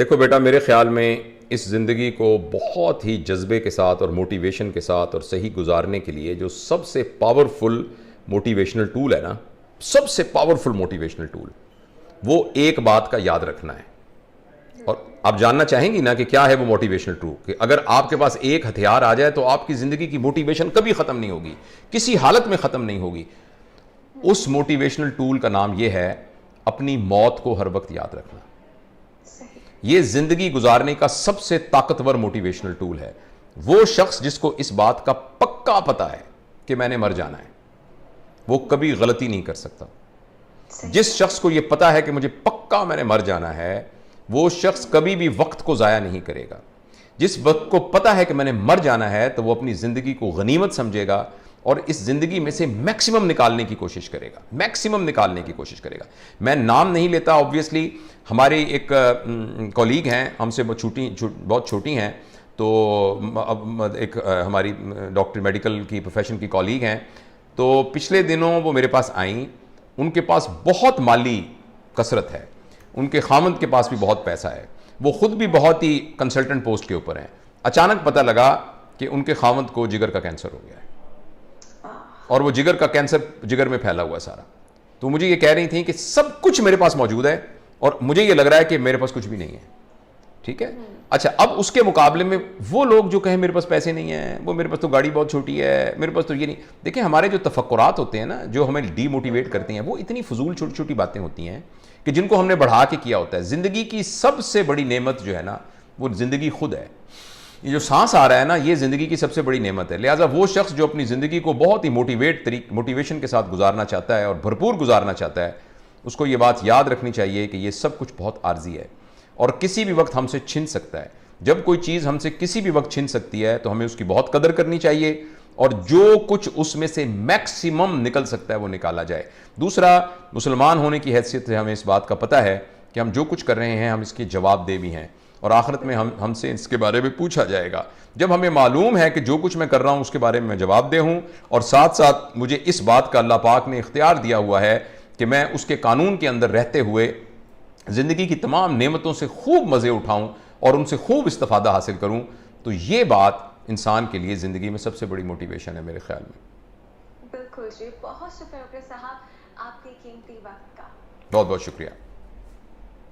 دیکھو بیٹا، میرے خیال میں اس زندگی کو بہت ہی جذبے کے ساتھ اور موٹیویشن کے ساتھ اور صحیح گزارنے کے لیے جو سب سے پاورفل موٹیویشنل ٹول ہے نا، سب سے پاورفل موٹیویشنل ٹول، وہ ایک بات کا یاد رکھنا ہے. اور آپ جاننا چاہیں گی نا کہ کیا ہے وہ موٹیویشنل ٹول، کہ اگر آپ کے پاس ایک ہتھیار آ جائے تو آپ کی زندگی کی موٹیویشن کبھی ختم نہیں ہوگی، کسی حالت میں ختم نہیں ہوگی. اس موٹیویشنل ٹول کا نام یہ ہے اپنی موت کو ہر وقت یاد رکھنا. یہ زندگی گزارنے کا سب سے طاقتور موٹیویشنل ٹول ہے. وہ شخص جس کو اس بات کا پکا پتہ ہے کہ میں نے مر جانا ہے، وہ کبھی غلطی نہیں کر سکتا. جس شخص کو یہ پتا ہے کہ مجھے پکا میں نے مر جانا ہے، وہ شخص کبھی بھی وقت کو ضائع نہیں کرے گا. جس وقت کو پتا ہے کہ میں نے مر جانا ہے تو وہ اپنی زندگی کو غنیمت سمجھے گا اور اس زندگی میں سے میکسیمم نکالنے کی کوشش کرے گا، میکسیمم نکالنے کی کوشش کرے گا. میں نام نہیں لیتا آبویسلی. ہمارے ایک کولیگ ہیں، ہم سے بہت چھوٹی ہیں، تو ایک ہماری ڈاکٹر میڈیکل کی پروفیشن کی کولیگ ہیں. تو پچھلے دنوں وہ میرے پاس آئیں. ان کے پاس بہت مالی کثرت ہے، ان کے خامند کے پاس بھی بہت پیسہ ہے، وہ خود بھی بہت ہی کنسلٹنٹ پوسٹ کے اوپر ہیں. اچانک پتہ لگا کہ ان کے خامند کو جگر کا کینسر ہو گیا ہے، اور وہ جگر کا کینسر جگر میں پھیلا ہوا ہے سارا. تو مجھے یہ کہہ رہی تھیں کہ سب کچھ میرے پاس موجود ہے اور مجھے یہ لگ رہا ہے کہ میرے پاس کچھ بھی نہیں ہے. ٹھیک ہے، اچھا اب اس کے مقابلے میں وہ لوگ جو کہیں میرے پاس پیسے نہیں ہیں، وہ میرے پاس تو گاڑی بہت چھوٹی ہے، میرے پاس تو یہ نہیں. دیکھیں، ہمارے جو تفکرات ہوتے ہیں نا، جو ہمیں ڈی موٹیویٹ کرتے ہیں، وہ اتنی فضول چھوٹی چھوٹی باتیں ہوتی ہیں کہ جن کو ہم نے بڑھا کے کیا ہوتا ہے. زندگی کی سب سے بڑی نعمت جو ہے نا، وہ زندگی خود ہے. یہ جو سانس آ رہا ہے نا، یہ زندگی کی سب سے بڑی نعمت ہے. لہٰذا وہ شخص جو اپنی زندگی کو بہت ہی موٹیویشن کے ساتھ گزارنا چاہتا ہے اور بھرپور گزارنا چاہتا ہے، اس کو یہ بات یاد رکھنی چاہیے کہ یہ سب کچھ بہت عارضی ہے اور کسی بھی وقت ہم سے چھن سکتا ہے. جب کوئی چیز ہم سے کسی بھی وقت چھن سکتی ہے تو ہمیں اس کی بہت قدر کرنی چاہیے اور جو کچھ اس میں سے میکسیمم نکل سکتا ہے وہ نکالا جائے. دوسرا، مسلمان ہونے کی حیثیت سے ہمیں اس بات کا پتہ ہے کہ ہم جو کچھ کر رہے ہیں ہم اس کے جواب دہ بھی ہیں، اور آخرت میں ہم سے اس کے بارے میں پوچھا جائے گا. جب ہمیں معلوم ہے کہ جو کچھ میں کر رہا ہوں اس کے بارے میں میں جواب دہ ہوں، اور ساتھ ساتھ مجھے اس بات کا اللہ پاک نے اختیار دیا ہوا ہے کہ میں اس کے قانون کے اندر رہتے ہوئے زندگی کی تمام نعمتوں سے خوب مزے اٹھاؤں اور ان سے خوب استفادہ حاصل کروں، تو یہ بات انسان کے لیے زندگی میں سب سے بڑی موٹیویشن ہے میرے خیال میں. بالکل جی، بہت شکریہ صاحب آپ کے قیمتی وقت کا. بہت بہت شکریہ.